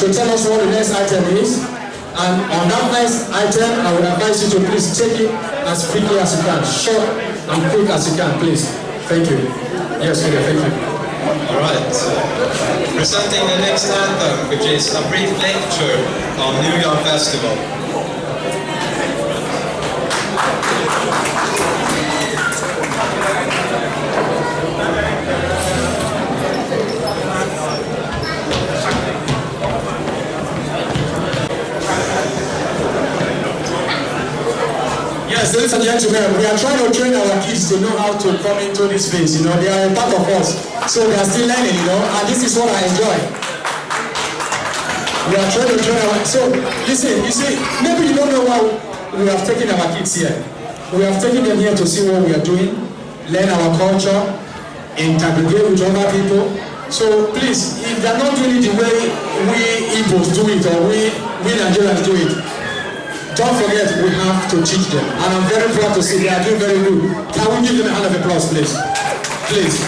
to tell us what the next item is. And on that next item, I would advise you to please take it as quickly as you can, short and quick as you can, please. Thank you. Yes, thank you. All right. Presenting the next anthem, which is a brief lecture on New Year Festival. Yes, ladies and gentlemen, we are trying to train our kids to know how to come into this space. You know, they are a part of us, so they are still learning. You know, and this is what I enjoy. We are trying to train our. So listen, you see, maybe you don't know why we have taken our kids here. We have taken them here to see what we are doing, learn our culture, integrate with other people. So please, if they are not doing it the way we Igbos do it or we Nigerians do it, don't forget, we have to teach them. And I'm very proud to see they are doing very good. Can we give them a hand of applause, please? Please.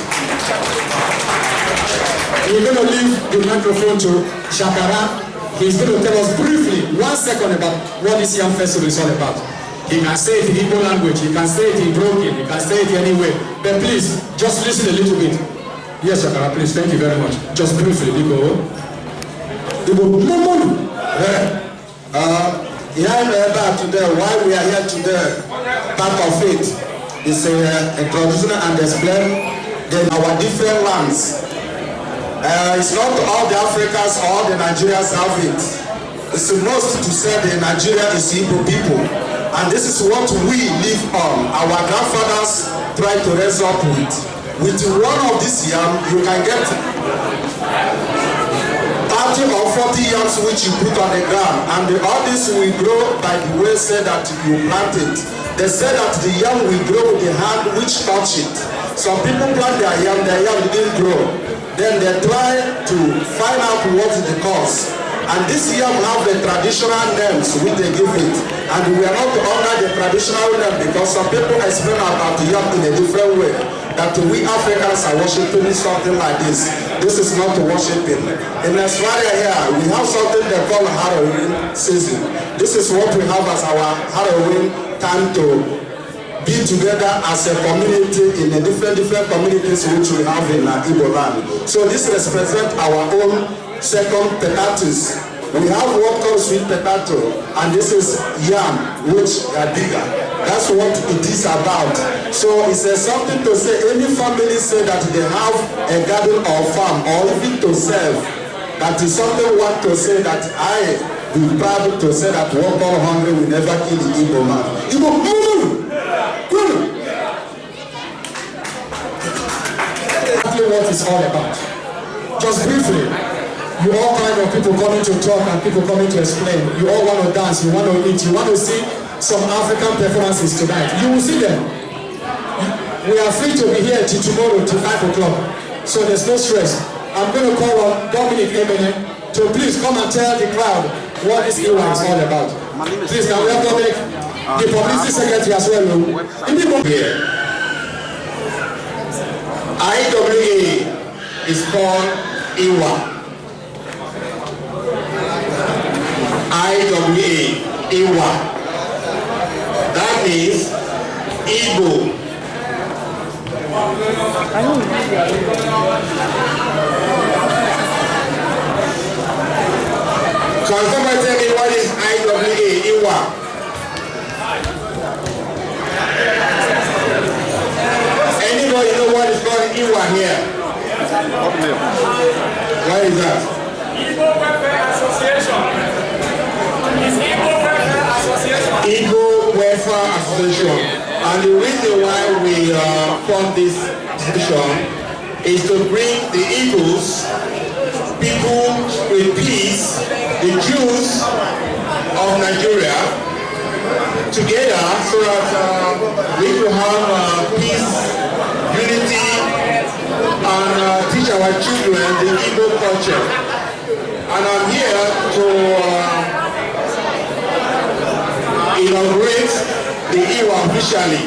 We're going to leave the microphone to Shakara. He's going to tell us briefly, 1 second, about what this Yam Festival is all about. He can say it in Igbo language, he can say it in broken, he can say it anyway. But please, just listen a little bit. Yes, Shakara, please, thank you very much. Just briefly, Igbo. Today, why we are here today, part of it is introducing and explain our different lands. It's not all the Africans or the Nigerians have it. It's the most to say the Nigeria is Igbo people. And this is what we live on. Our grandfathers tried to raise up with. With one of these yam, you can get 30 or 40 yams which you put on the ground, and all this will grow by the way say that you plant it. They say that the yam will grow with the hand which touch it. Some people plant their yam didn't grow. Then they try to find out what is the cause. And this yam have the traditional names which they give it. And we are not to honor the traditional name because some people explain about the yam in a different way. That we Africans are worshiping something like this. This is not worshiping. In Australia here, we have something they call Halloween season. This is what we have as our Halloween time to be together as a community in the different communities which we have in Igbo land. So this represents our own second potatoes. We have what comes with potato, and this is yam, which are bigger. That's what it is about. So it's something to say, any family say that they have a garden or farm, or even to serve. That is something want to say that I be proud to say that one born hungry will never kill the Igbo man. Igbo, exactly what it's all about. Just briefly, you all kind of people coming to talk and people coming to explain. You all want to dance, you want to eat, you want to see some African performances tonight. You will see them. We are free to be here till tomorrow till 5 o'clock. So there's no stress. I'm going to call on Dominic Eminem to please come and tell the crowd what this Iwa is all about. Please, can we have Dominic, the publicity secretary as well. Here. IWA is called Iwa. IWA, Iwa. That means Igbo. Can somebody tell me what is IWA, Iwa? Anybody know what is called Iwa here? What is that? Igbo Welfare Association. It's Igbo Welfare Association. Igbo Welfare Association. And the reason why we formed this association is to bring the Igbos, people with peace, the Jews of Nigeria, together so that we will have peace, unity, and teach our children the Igbo culture. And I'm here to inaugurate the Iwa officially.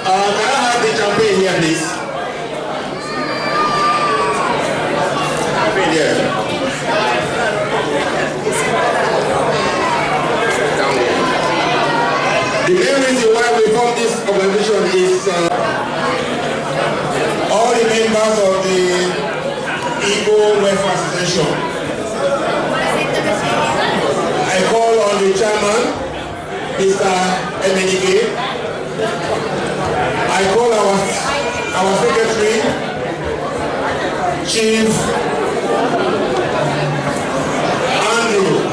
Can I have the champagne here, please? Champagne here. The main reason why we formed this organization is all the members of the Igbo Welfare Association. I call on the chairman, Mr. Emenike. I call our secretary, Chief Andrew.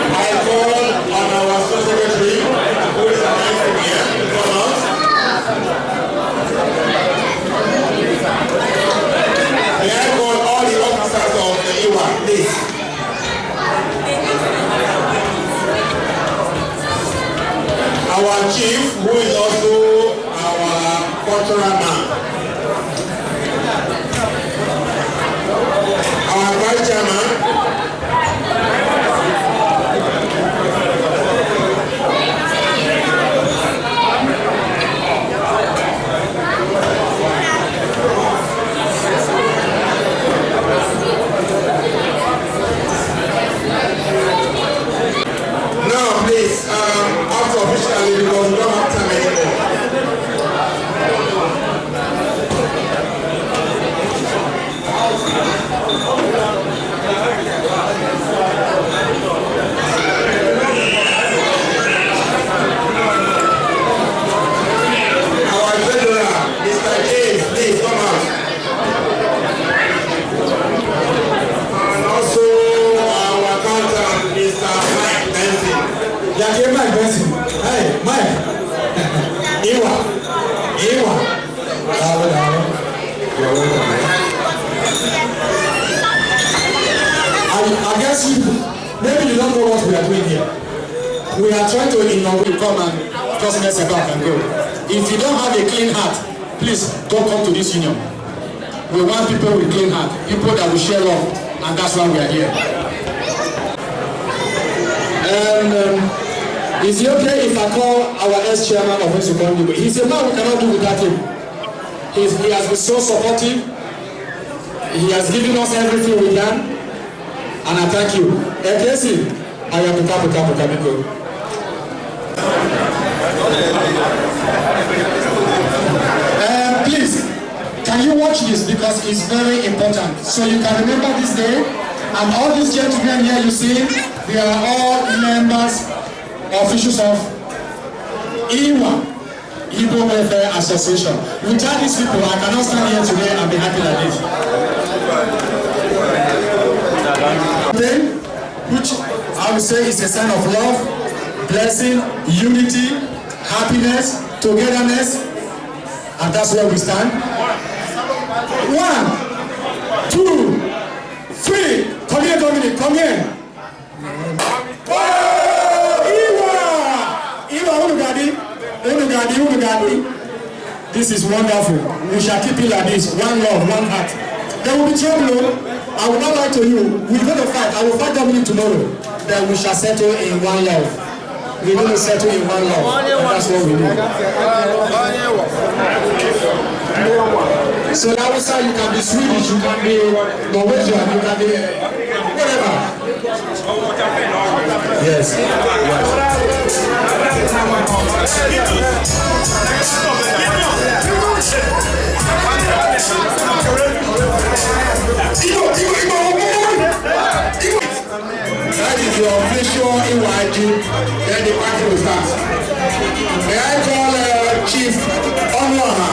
I call on our secretary, who is announcing here, to come out. May I call all the officers of the Iwa, please. Our chief, who is also our cultural man. Our vice chairman. Now, please, after officially, because we don't have time anymore. Our treasurer, Mr. James, please come out. And also our accountant, Mr. Mike Benson. Yeah, here, Mike Benson. Hey, Mike. Iwa. You're welcome. I guess maybe you don't know what we are doing here. We are trying to inaugurate, come and just mess about and go. If you don't have a clean heart, please don't come to this union. We want people with clean heart, people that will share love, and that's why we are here. And is it okay if I call our ex-chairman of Iwasweden? He said, no, we cannot do without him. He has been so supportive. He has given us everything we can. And I thank you. Casey, I am the Tapu. Please, can you watch this because it's very important. So you can remember this day. And all these gentlemen here you see, they are all members, officials of Iwa, Igbo Welfare Association. Without these people, I cannot stand here today and be happy like this. Then, which I would say is a sign of love, blessing, unity, happiness, togetherness, and that's where we stand. 1, 2, 3. Come here, Dominic, come here. Unugadi. This is wonderful. We shall keep it like this. One love, one heart. There will be trouble. I will not lie to you. We're going to fight. I will fight Dominic tomorrow. Then we shall settle in one love. We're going to settle in one love. And that's what we do. So now you can be Swedish, you can be Norwegian, you can be whatever. Yes. That is your official IYG, then the party will start. May I call Chief Onwama?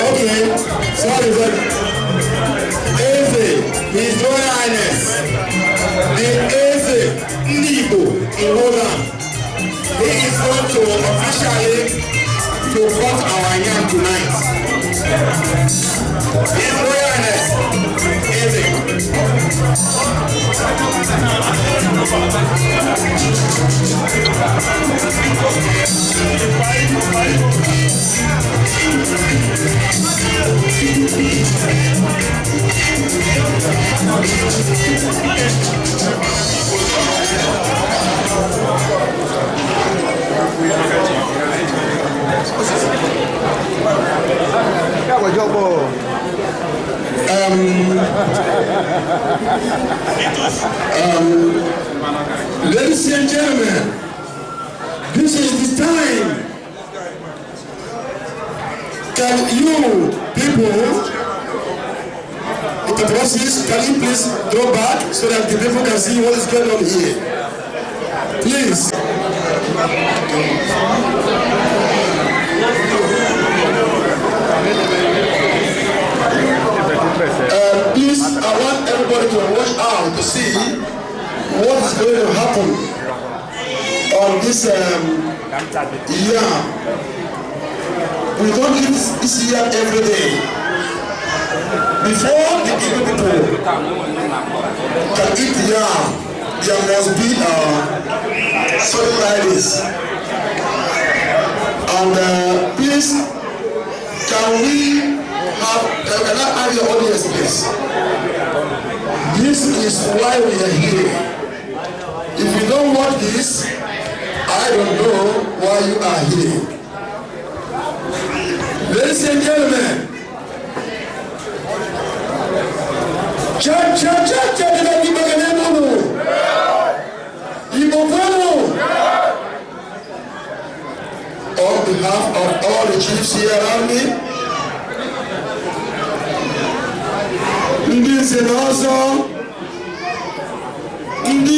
Okay, sorry, but Eze, His Royal Highness, the Eze Igbo in Holland, he is going to officially to cut our yam tonight. His Royal Highness, Eze. Ladies and gentlemen, this is the time that you people, the process, can you please go back so that the people can see what is going on here? Please. Please, I want everybody to watch out to see what is going to happen on this year. We don't eat this year every day. Before the Igbo people can eat yam, there must be something like this. And please, can we can I have your audience, please? This is why we are here. If you don't want this, I don't know why you are here. Ladies and gentlemen, on behalf of all the chiefs here around me, Ndi Zenozo, Ndi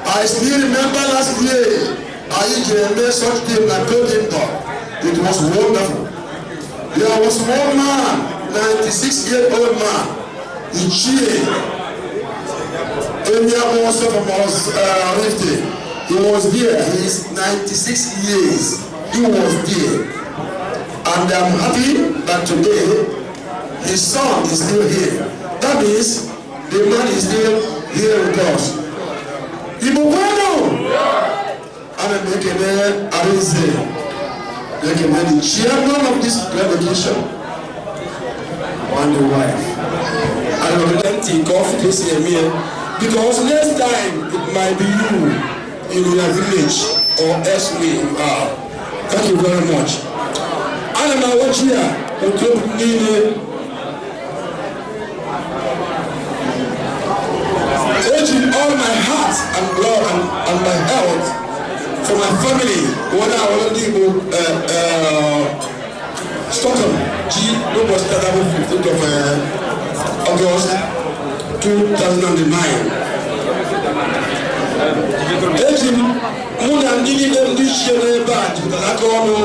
I still remember last year, I made such thing and told him that it was wonderful. There was one man, 96-year-old man, in Chile, in the from us, he was there. He is 96 years. He was there. And I'm happy that today his son is still here. That means the man is still here with us. Igbo bueno! I'm making a Iriji, the chairman of this delegation, and the wife. I will let you go for this year because next time it might be you in your village or elsewhere you are. Thank you very much. And I'm out here to urging all my heart and blood and my health for my family when I already Stockholm, no was started on 15th of August 2009. Urging more than needing this year back to the Lacono.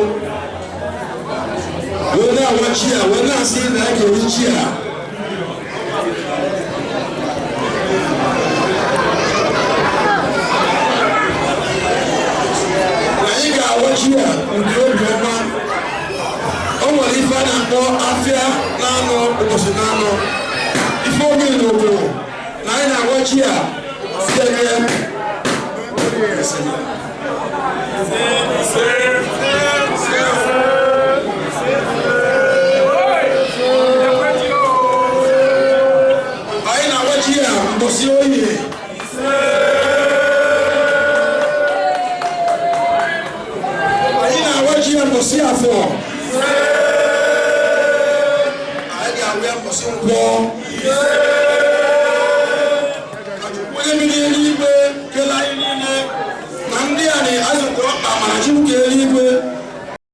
When I watch here, when I see that you reach here. Here, only if I know Afia, Nano, Osinano. Before me, no go. Now I watch here. I watch here. Monsieur. See how far. I got where for some war. When you need to get like Mandiani, I don't want to